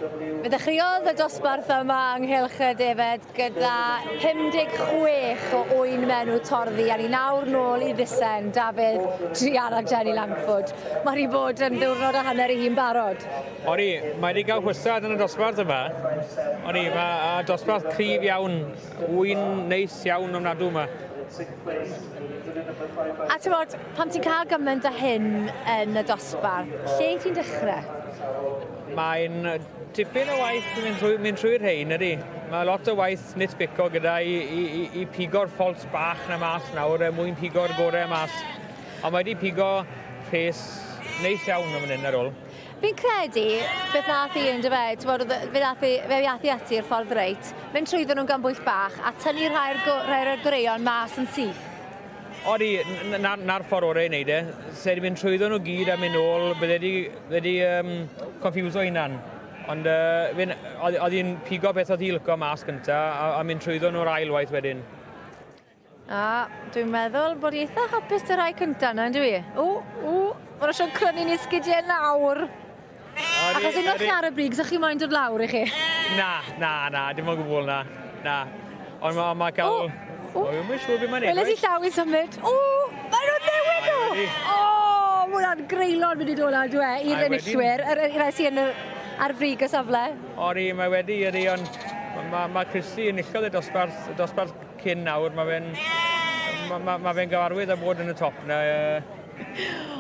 Fe ddechreuodd y dosbarth yma ynghylch y defed gyda 56 o Wyn Benyw Torddu a ni nawr nôl i ddusen Dafydd Drian a Jenny Langford. Mae hi bod yn ddiwrnod a hanner I hi'n barod. Odi, mae wedi cael hwystad yn y dosbarth yma. Odi, mae dosbarth cryf iawn, Wyn neis iawn ofnadw yma. A ti'n bod, pam ti'n cael gymaint â hyn yn y dosbarth, lle ti'n dechrau? Mae'n tipyn o waith mynd trwy'r rhain, ydy. Mae lot o waith nitpico gyda i pigo'r ffolt bach na mas nawr, mwyn pigo'r gorau mas. Ond mae wedi pigo rhes neis iawn am hyn ar ôl. Fi'n credu beth nath I yn dy fe ddath I ati'r ffordd reit, mynd trwyddyn nhw'n gan bwyll bach a tynnu rhai'r greion mas yn syth. Odi, na'r ffordd orau I wneud e. Sef wedi mynd trwyddyn nhw gyd a mynd ôl, bydde wedi confuso hunan. Ond oedd hi'n pigo beth oedd hi'n lyco mas gynta a mynd trwyddyn nhw'r ailwaith wedyn. A dwi'n meddwl bod I eitha hapus y rai cynta yna, yndw I? Mae'n rhaid crynu'n esgidiau nawr. Achos unwch chi ar y brig, sa'ch chi moyn dod lawr I chi? Na, dim ond gwbl na. Ond mae cael... Mae'n siŵr beth mae'n Weles I llaw I symud. Mae nhw'n newid nhw! Mae hwnna'n greulon mynd I dod lawr, dwi i'r enillwyr, i'r rai sy'n ar frig y safle. Odi, mae wedi, ond mae Christy yn illiodd y dosbarth cyn nawr. Mae fe'n gyfarwydd a bod yn y top na.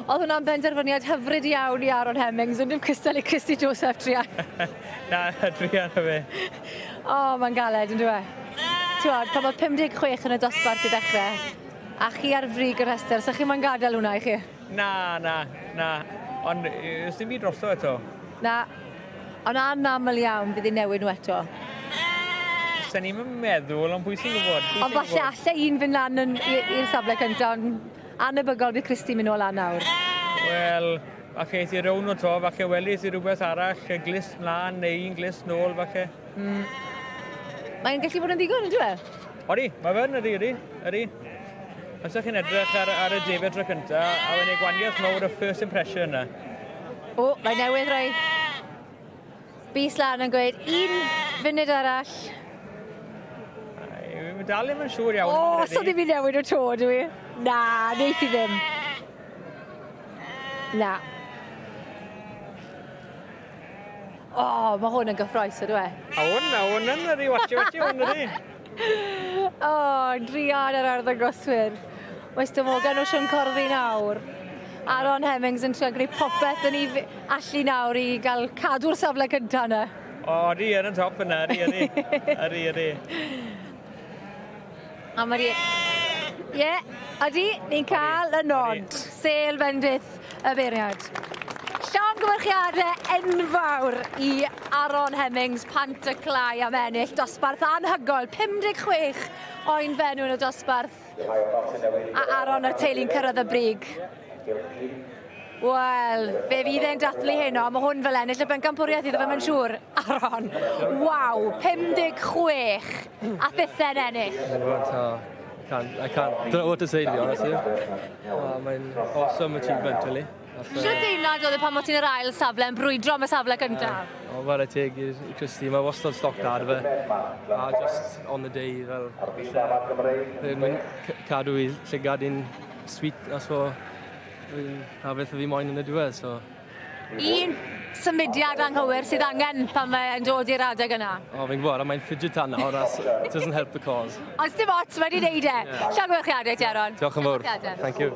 Oedd hwnna'n benderfyniad hyfryd iawn I Aaron Hemmings, ond dim cystal I Christy Joseph Drian. Na, Drian o fe. Mae'n galed, yn dwi? Ti'n pan mae 56 yn y dosbarth I ddechrau, a chi ar frig y rhestr, sa'ch chi moyn gadael hwnna I chi? Na. Ond ys dim byd drosto eto. Na. Ond anaml iawn bydd I newid nhw eto. Sa'n ni'n meddwl, ond pwy sy'n gwybod? Ond falle alle un fynd lan i'r safle cyntaf, ond anebygol bydd Christy mynd o lan nawr. Wel, falle eith I rown o to, falle welis I rhywbeth arall, glist mlaen neu un glist nôl, falle. Mae'n gallu bod yn ddigon, ynddo e? Odi, mae fe'n ydy. Os ydych chi'n edrych ar y defyd tro cynta, a wedyn ei gwaniaeth mawr y first impression yna. Mae'n newydd rhoi bus lan yn gweud, un funud arall. Mae dal ddim yn siŵr iawn. So ddim I newid o to, dwi? Na, neith I ddim. Na. Mae hwn yn gyffroes, ydw e? A hwn yn ydy, watch hwn ydy. Drian ar arddangoswyr. Mae Stymogan o Siwn Corddi nawr. Aaron Hemmings yn trio greu popeth yn I allu nawr I gael cadw'r safle cynta yna. Odi, yn y top yna, ydy. A mae ydy, ni'n cael y nod. Sel bendith y beirniad. Llongyfarchiadau enfawr I Aaron Hemmings, pant y clai am ennill dosbarth anhygol, 56 Wyn Benyw yn y dosbarth. A Aaron y teulu'n cyrraedd y brig. Wel, fe fydd e'n dathlu heno, mae hwn fel ennill y bencampwriaeth iddo fe mae'n siŵr. Aaron, waw, 56 a thithen ennill. I don't know what to say, to be honest with you. Mae'n awesome achievement, really. Siwr deimlad oedd pan mod ti'n yr ail safle yn brwydro am y safle gyntaf? Fel y teg I Christy, mae wastad stoc da dy fe. A just on the day, fel... Mae'n cadw I llygad i'n sweet, a so... A beth o fi moyn yn y diwedd, so... Un symudiad anghywir sydd angen pan mae'n dod i'r adeg yna? Fi'n gwybod, a mae'n fidget tan nawr, it doesn't help the cause. Ond dim ots, mae wedi neud e. Llongyfarchiadau ti, Aaron. Diolch yn fawr. Thank you.